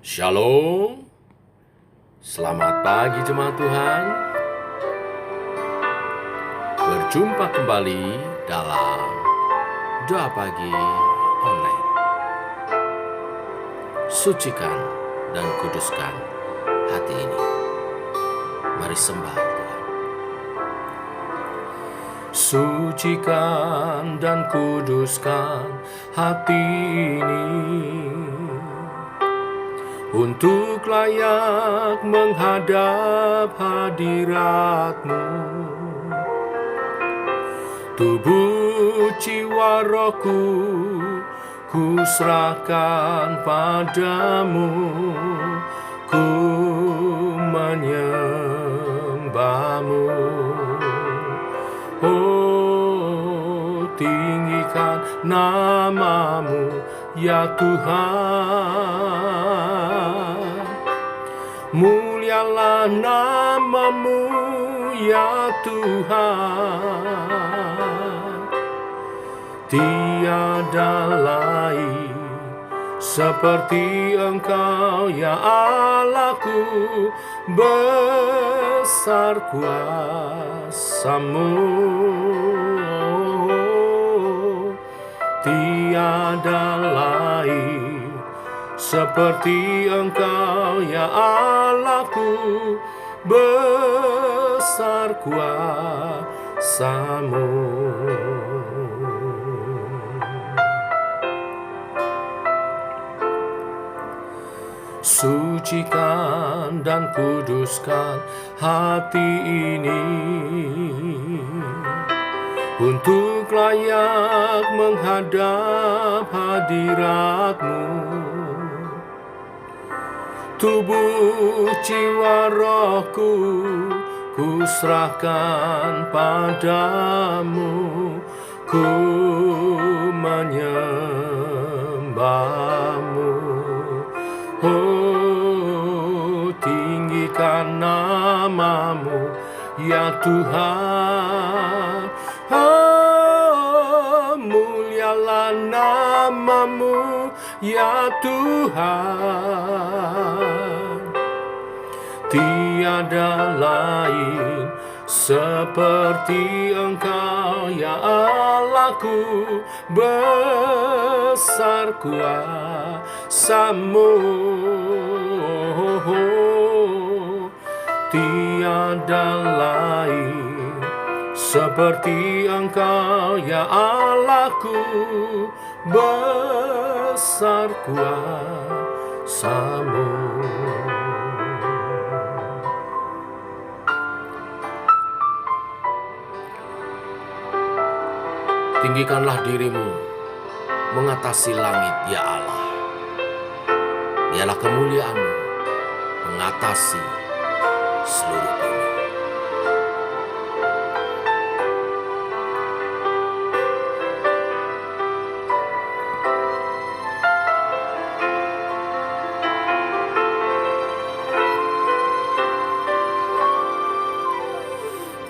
Shalom, selamat pagi jemaat Tuhan. Berjumpa kembali dalam Doa Pagi Online. Sucikan dan kuduskan hati ini. Mari sembah Tuhan. Sucikan dan kuduskan hati ini untuk layak menghadap hadirat-Mu. Tubuh jiwa rohku ku serahkan padamu, ku menyembah-Mu. Oh, tinggikan nama-Mu ya Tuhan. Mulialah nama-Mu ya Tuhan. Tiada lain seperti Engkau ya Allahku, besar kuasa-Mu. Tiada lain seperti Engkau ya Allahku, besar kuasa-Mu. Sucikan dan kuduskan hati ini untuk layak menghadap hadirat-Mu. Tubuh jiwa rohku ku serahkan padamu, ku menyembah-Mu. Oh, tinggikan nama-Mu ya Tuhan. Oh, mulialah nama-Mu ya Tuhan. Tiada lain seperti Engkau ya Allahku, besar kuasa-Mu. Tiada lain seperti Engkau ya Allahku, besar kuasa-Mu. Tinggikanlah dirimu mengatasi langit ya Allah. Biarlah kemuliaan-Mu mengatasi seluruh bumi.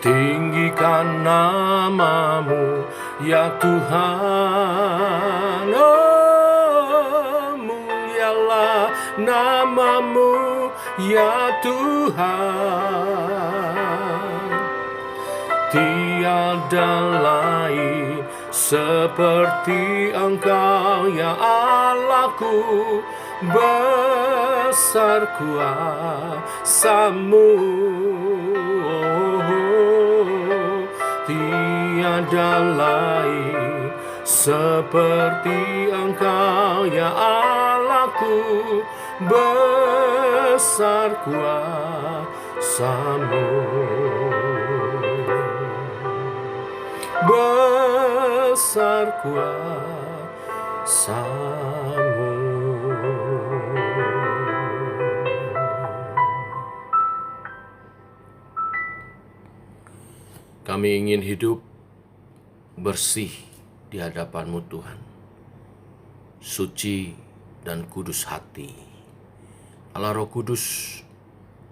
Tinggikan nama-Mu ya Tuhan. Oh, mulialah nama-Mu ya Tuhan. Tiada lain seperti Engkau ya Allahku, besar kuasa-Mu. Tiada lain seperti Engkau ya Allahku, besar kuasa-Mu. Besar kuasa-Mu. Kami ingin hidup bersih di hadapan-Mu Tuhan, suci dan kudus hati. Allah Roh Kudus,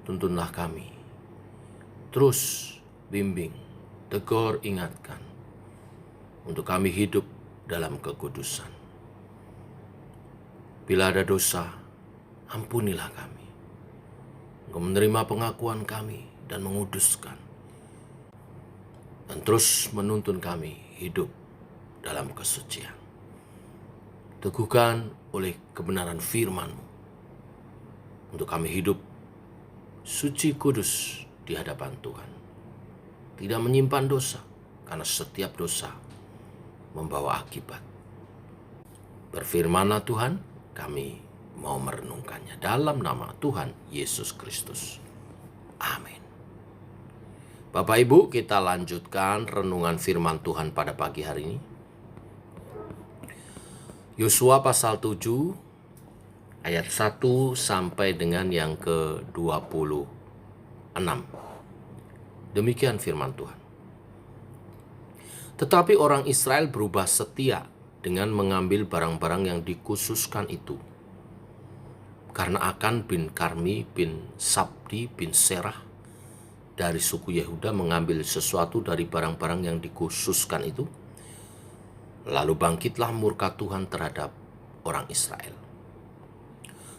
tuntunlah kami, terus bimbing, tegur, ingatkan, untuk kami hidup dalam kekudusan. Bila ada dosa, ampunilah kami. Engkau menerima pengakuan kami dan menguduskan, dan terus menuntun kami hidup dalam kesucian. Teguhkan oleh kebenaran firman-Mu, untuk kami hidup suci kudus di hadapan Tuhan. Tidak menyimpan dosa, karena setiap dosa membawa akibat. Berfirman-Lah Tuhan, kami mau merenungkannya dalam nama Tuhan Yesus Kristus. Amin. Bapak Ibu, kita lanjutkan renungan firman Tuhan pada pagi hari ini. Yosua pasal 7 ayat 1 sampai dengan yang ke-26. Demikian firman Tuhan. Tetapi orang Israel berubah setia dengan mengambil barang-barang yang dikhususkan itu. Karena Akan bin Karmi bin Sabdi bin Serah dari suku Yehuda mengambil sesuatu dari barang-barang yang dikhususkan itu, lalu bangkitlah murka Tuhan terhadap orang Israel.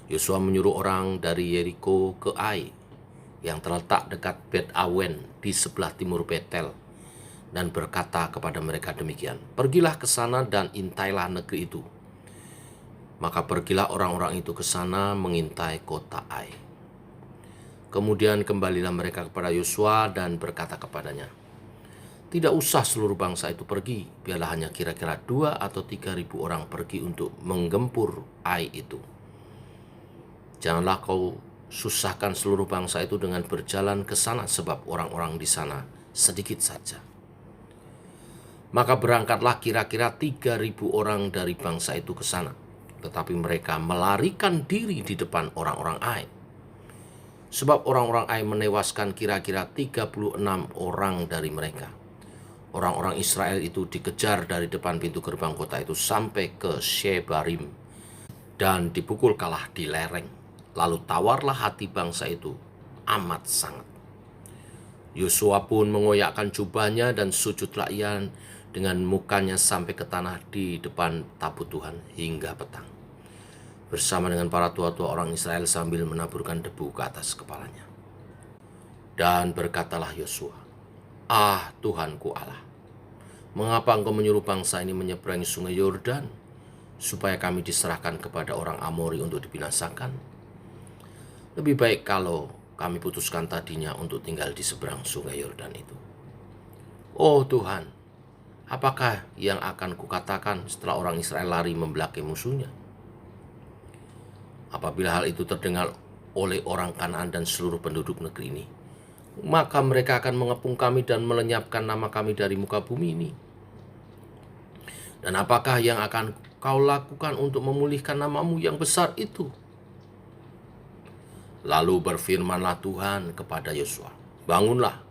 Yosua menyuruh orang dari Yeriko ke Ai, yang terletak dekat Bet Awen di sebelah timur Betel, dan berkata kepada mereka demikian, pergilah ke sana dan intailah negeri itu. Maka pergilah orang-orang itu ke sana mengintai kota Ai. Kemudian kembalilah mereka kepada Yosua dan berkata kepadanya, tidak usah seluruh bangsa itu pergi, biarlah hanya kira-kira 2 atau 3.000 orang pergi untuk menggempur Ai itu. Janganlah kau susahkan seluruh bangsa itu dengan berjalan ke sana, sebab orang-orang di sana sedikit saja. Maka berangkatlah kira-kira 3.000 orang dari bangsa itu ke sana, tetapi mereka melarikan diri di depan orang-orang Ai. Sebab orang-orang Ai menewaskan kira-kira 36 orang dari mereka. Orang-orang Israel itu dikejar dari depan pintu gerbang kota itu sampai ke Shebarim, dan dipukul kalah di lereng. Lalu tawarlah hati bangsa itu amat sangat. Yosua pun mengoyakkan jubahnya dan sujudlah ia dengan mukanya sampai ke tanah di depan tabut Tuhan hingga petang, bersama dengan para tua-tua orang Israel sambil menaburkan debu ke atas kepalanya. Dan berkatalah Yosua, ah Tuhanku Allah, mengapa engkau menyuruh bangsa ini menyeberangi sungai Yordan, supaya kami diserahkan kepada orang Amori untuk dibinasakan? Lebih baik kalau kami putuskan tadinya untuk tinggal di seberang sungai Yordan itu. Oh Tuhan, apakah yang akan kukatakan setelah orang Israel lari membelakai musuhnya? Apabila hal itu terdengar oleh orang Kanaan dan seluruh penduduk negeri ini, maka mereka akan mengepung kami dan melenyapkan nama kami dari muka bumi ini. Dan apakah yang akan kau lakukan untuk memulihkan namamu yang besar itu? Lalu berfirmanlah Tuhan kepada Yosua, bangunlah,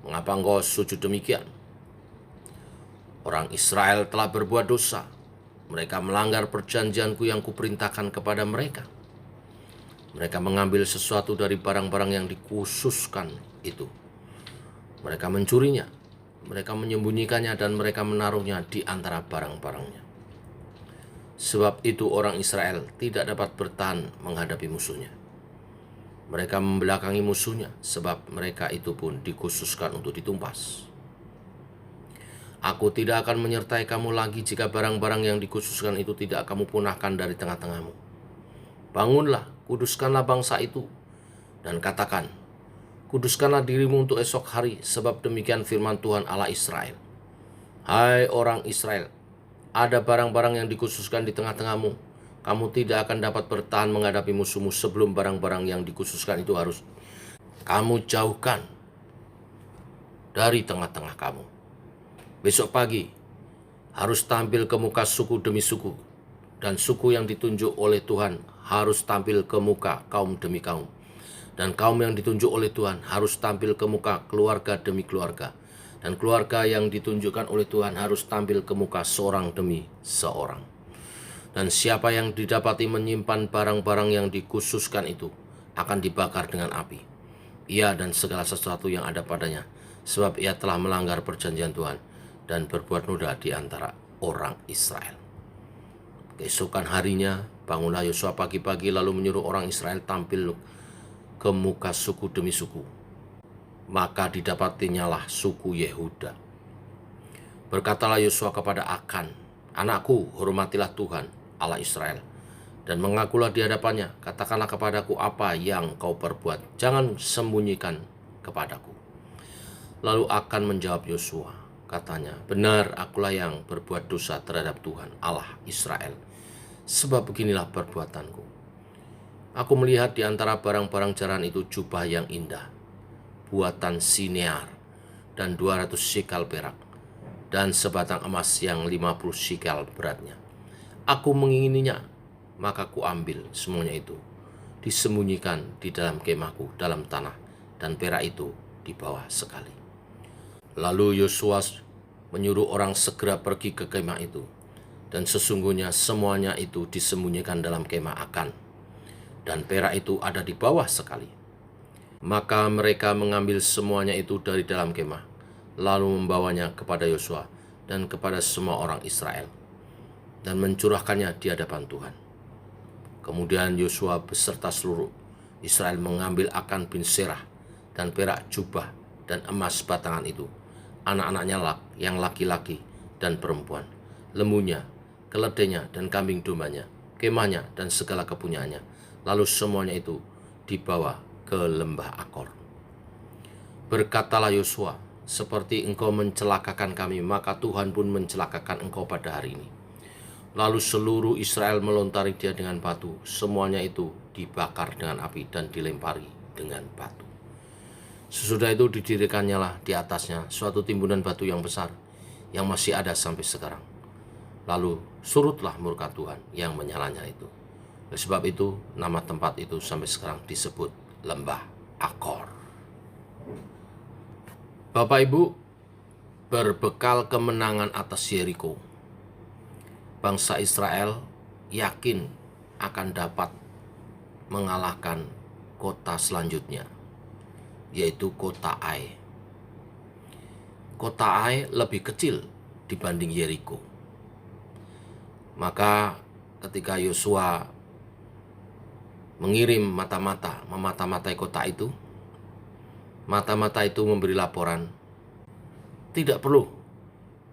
mengapa engkau sujud demikian? Orang Israel telah berbuat dosa. Mereka melanggar perjanjianku yang kuperintahkan kepada mereka. Mereka mengambil sesuatu dari barang-barang yang dikhususkan itu. Mereka mencurinya, mereka menyembunyikannya, dan mereka menaruhnya di antara barang-barangnya. Sebab itu orang Israel tidak dapat bertahan menghadapi musuhnya. Mereka membelakangi musuhnya, sebab mereka itu pun dikhususkan untuk ditumpas. Aku tidak akan menyertai kamu lagi jika barang-barang yang dikhususkan itu tidak kamu punahkan dari tengah-tengahmu. Bangunlah, kuduskanlah bangsa itu, dan katakan, kuduskanlah dirimu untuk esok hari, sebab demikian firman Tuhan Allah Israel. Hai orang Israel, ada barang-barang yang dikhususkan di tengah-tengahmu. Kamu tidak akan dapat bertahan menghadapi musuhmu sebelum barang-barang yang dikhususkan itu harus kamu jauhkan dari tengah-tengah kamu. Besok pagi harus tampil ke muka suku demi suku, dan suku yang ditunjuk oleh Tuhan harus tampil ke muka kaum demi kaum, dan kaum yang ditunjuk oleh Tuhan harus tampil ke muka keluarga demi keluarga, dan keluarga yang ditunjukkan oleh Tuhan harus tampil ke muka seorang demi seorang. Dan siapa yang didapati menyimpan barang-barang yang dikhususkan itu akan dibakar dengan api, ia dan segala sesuatu yang ada padanya, sebab ia telah melanggar perjanjian Tuhan dan berbuat noda di antara orang Israel. Keesokan harinya Bangunlah Yosua pagi-pagi lalu menyuruh orang Israel tampil ke muka suku demi suku. Maka didapatinya suku Yehuda. Berkatalah Yosua kepada Akan, "Anakku, hormatilah Tuhan, Allah Israel, dan mengakulah di hadapannya. Katakanlah kepadaku apa yang kau perbuat. Jangan sembunyikan kepadaku." Lalu Akan menjawab Yosua, katanya, "Benar, akulah yang berbuat dosa terhadap Tuhan, Allah Israel. Sebab beginilah perbuatanku. Aku melihat di antara barang-barang jarahan itu jubah yang indah, buatan Sinear, dan 200 sikal perak, dan sebatang emas yang 50 sikal beratnya. Aku mengingininya, maka kuambil semuanya itu, disembunyikan di dalam kemahku dalam tanah, dan perak itu di bawah sekali." Lalu Yosua menyuruh orang segera pergi ke kemah itu, dan sesungguhnya semuanya itu disembunyikan dalam kemah Akan, dan perak itu ada di bawah sekali. Maka mereka mengambil semuanya itu dari dalam kemah, lalu membawanya kepada Yosua dan kepada semua orang Israel, dan mencurahkannya di hadapan Tuhan. Kemudian Yosua beserta seluruh Israel mengambil Akan bin Serah dan perak jubah dan emas batangan itu, anak-anaknya yang laki-laki dan perempuan, lembunya, keledainya dan kambing dombanya, kemahnya dan segala kepunyaannya. Lalu semuanya itu dibawa ke lembah Akor. Berkatalah Yosua, "Seperti engkau mencelakakan kami, maka Tuhan pun mencelakakan engkau pada hari ini." Lalu seluruh Israel melontari dia dengan batu. Semuanya itu dibakar dengan api dan dilempari dengan batu. Sesudah itu didirikannya di atasnya suatu timbunan batu yang besar, yang masih ada sampai sekarang. Lalu surutlah murka Tuhan yang menyalanya itu. Oleh sebab itu nama tempat itu sampai sekarang disebut lembah Akor. Bapak Ibu, berbekal kemenangan atas Yeriko, bangsa Israel yakin akan dapat mengalahkan kota selanjutnya, yaitu kota Ai. Kota Ai lebih kecil dibanding Yeriko. Maka ketika Yosua mengirim mata-mata memata-matai kota itu, mata-mata itu memberi laporan, tidak perlu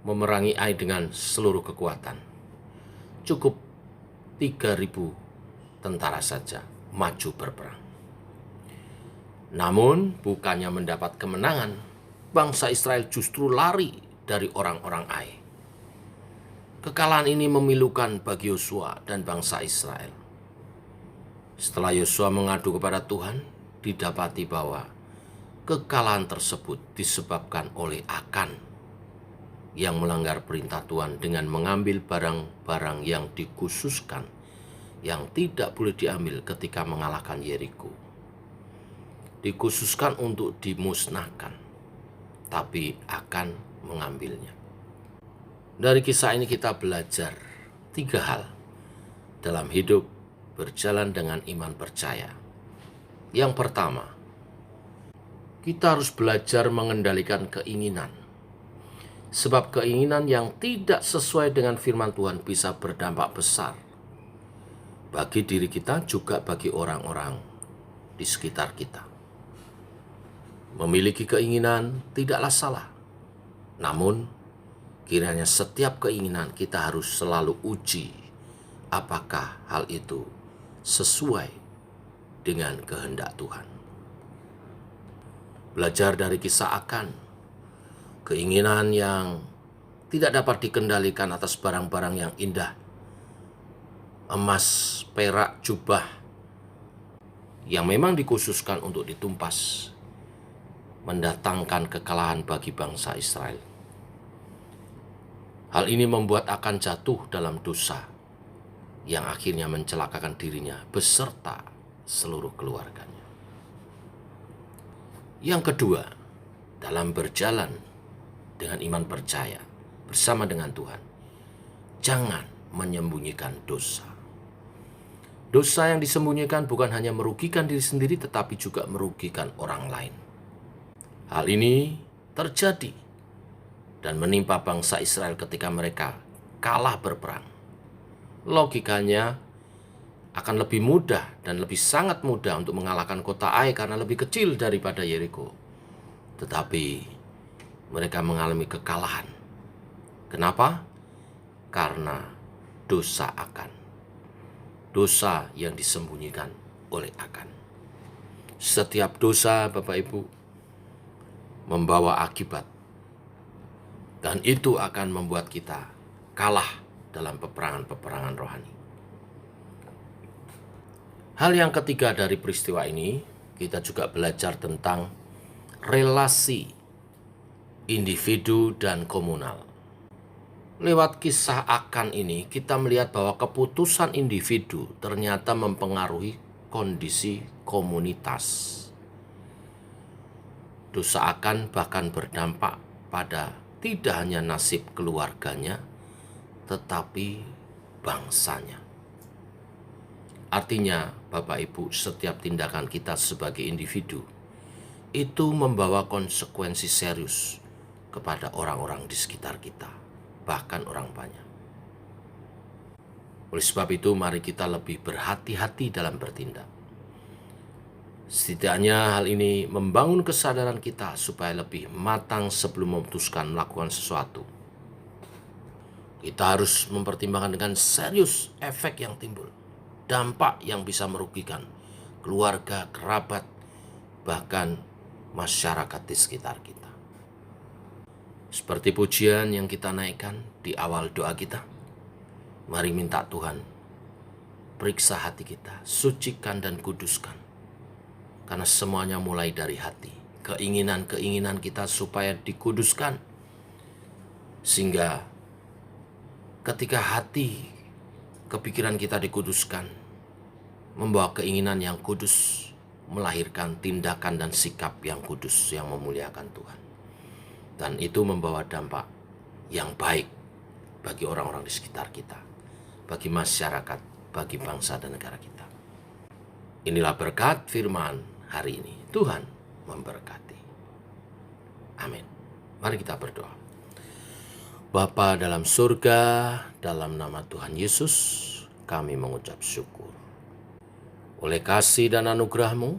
memerangi Ai dengan seluruh kekuatan. Cukup 3.000 tentara saja maju berperang. Namun bukannya mendapat kemenangan, bangsa Israel justru lari dari orang-orang Ai. Kekalahan ini memilukan bagi Yosua dan bangsa Israel. Setelah Yosua mengadu kepada Tuhan, didapati bahwa kekalahan tersebut disebabkan oleh Akan yang melanggar perintah Tuhan dengan mengambil barang-barang yang dikhususkan yang tidak boleh diambil ketika mengalahkan Yeriko. Dikhususkan untuk dimusnahkan, tapi Akan mengambilnya. Dari kisah ini kita belajar 3 hal dalam hidup berjalan dengan iman percaya. Yang pertama, kita harus belajar mengendalikan keinginan. Sebab keinginan yang tidak sesuai dengan firman Tuhan bisa berdampak besar bagi diri kita, juga bagi orang-orang di sekitar kita. Memiliki keinginan tidaklah salah. Namun, kiranya setiap keinginan kita harus selalu uji apakah hal itu sesuai dengan kehendak Tuhan. Belajar dari kisah Akan, keinginan yang tidak dapat dikendalikan atas barang-barang yang indah, emas, perak, jubah, yang memang dikhususkan untuk ditumpas, mendatangkan kekalahan bagi bangsa Israel. Hal ini membuat Akan jatuh dalam dosa yang akhirnya mencelakakan dirinya beserta seluruh keluarganya. Yang kedua, dalam berjalan dengan iman percaya bersama dengan Tuhan, jangan menyembunyikan dosa. Dosa yang disembunyikan bukan hanya merugikan diri sendiri, tetapi juga merugikan orang lain. Hal ini terjadi dan menimpa bangsa Israel ketika mereka kalah berperang. Logikanya, akan lebih mudah dan lebih sangat mudah untuk mengalahkan kota Ai karena lebih kecil daripada Yeriko. Tetapi mereka mengalami kekalahan. Kenapa? Karena dosa Akan. Dosa yang disembunyikan oleh Akan. Setiap dosa, Bapak Ibu, membawa akibat. Dan itu akan membuat kita kalah dalam peperangan-peperangan rohani. Hal yang ketiga dari peristiwa ini, kita juga belajar tentang relasi individu dan komunal. Lewat kisah Akan ini, kita melihat bahwa keputusan individu ternyata mempengaruhi kondisi komunitas. Dosa Akan bahkan berdampak pada tidak hanya nasib keluarganya, tetapi bangsanya. Artinya, Bapak Ibu, setiap tindakan kita sebagai individu itu membawa konsekuensi serius kepada orang-orang di sekitar kita, bahkan orang banyak. Oleh sebab itu, mari kita lebih berhati-hati dalam bertindak. Setidaknya hal ini membangun kesadaran kita supaya lebih matang sebelum memutuskan melakukan sesuatu. Kita harus mempertimbangkan dengan serius efek yang timbul, dampak yang bisa merugikan keluarga, kerabat, bahkan masyarakat di sekitar kita. Seperti pujian yang kita naikkan di awal doa kita, mari minta Tuhan periksa hati kita, sucikan dan kuduskan. Karena semuanya mulai dari hati. Keinginan-keinginan kita supaya dikuduskan. Sehingga ketika hati, kepikiran kita dikuduskan, membawa keinginan yang kudus, melahirkan tindakan dan sikap yang kudus, yang memuliakan Tuhan. Dan itu membawa dampak yang baik bagi orang-orang di sekitar kita, bagi masyarakat, bagi bangsa dan negara kita. Inilah berkat firman hari ini. Tuhan memberkati. Amin. Mari kita berdoa. Bapa dalam surga, dalam nama Tuhan Yesus, kami mengucap syukur. Oleh kasih dan anugerah-Mu,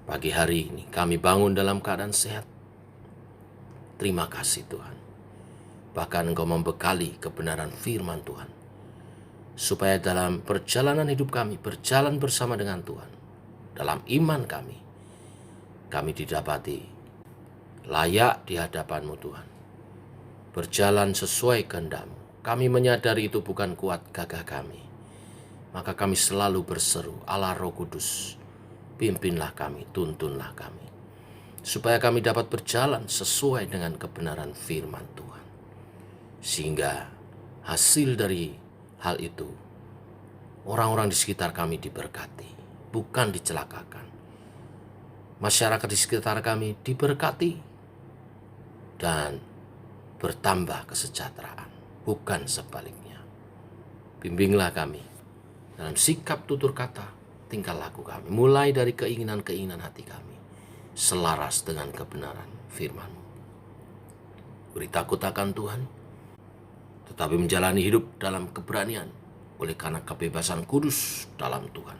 pagi hari ini kami bangun dalam keadaan sehat. Terima kasih Tuhan. Bahkan Engkau membekali kebenaran firman Tuhan, supaya dalam perjalanan hidup kami berjalan bersama dengan Tuhan. Dalam iman kami didapati layak di hadapan-Mu Tuhan. Berjalan sesuai kehendak-Mu. Kami menyadari itu bukan kuat gagah kami. Maka kami selalu berseru, Allah Roh Kudus, pimpinlah kami, tuntunlah kami. Supaya kami dapat berjalan sesuai dengan kebenaran firman Tuhan. Sehingga hasil dari hal itu, orang-orang di sekitar kami diberkati, bukan dicelakakan. Masyarakat di sekitar kami diberkati dan bertambah kesejahteraan, bukan sebaliknya. Bimbinglah kami dalam sikap tutur kata, tingkah laku kami, mulai dari keinginan-keinginan hati kami, selaras dengan kebenaran firman-Mu. Beri takut akan Tuhan, tetapi menjalani hidup dalam keberanian oleh karena kebebasan kudus dalam Tuhan.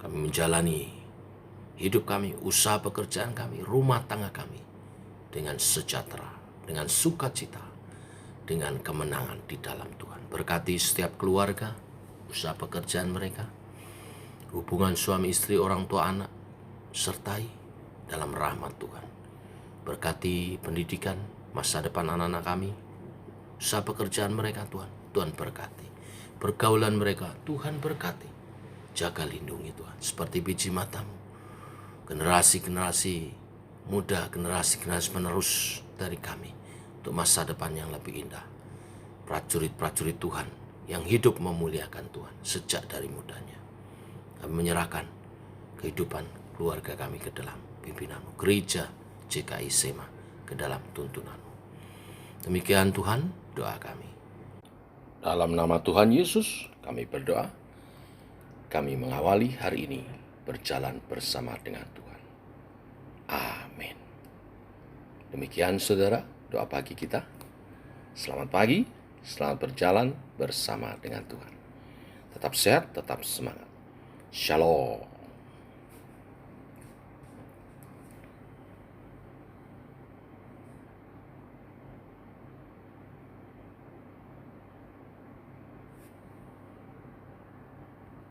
Kami menjalani hidup kami, usaha pekerjaan kami, rumah tangga kami dengan sejahtera, dengan sukacita, dengan kemenangan di dalam Tuhan. Berkati setiap keluarga, usaha pekerjaan mereka, hubungan suami istri, orang tua anak, sertai dalam rahmat Tuhan. Berkati pendidikan, masa depan anak-anak kami, usaha pekerjaan mereka Tuhan, Tuhan berkati. Pergaulan mereka, Tuhan berkati. Jaga lindungi Tuhan, seperti biji mata-Mu. Generasi-generasi muda, generasi-generasi penerus dari kami, untuk masa depan yang lebih indah. Prajurit-prajurit Tuhan yang hidup memuliakan Tuhan sejak dari mudanya. Kami menyerahkan kehidupan keluarga kami ke dalam pimpinan-Mu, gereja GKI Sema ke dalam tuntunan-Mu. Demikian Tuhan doa kami. Dalam nama Tuhan Yesus kami berdoa. Kami mengawali hari ini berjalan bersama dengan Tuhan. Amin. Demikian saudara, doa pagi kita. Selamat pagi, selamat berjalan bersama dengan Tuhan. Tetap sehat, tetap semangat. Shalom.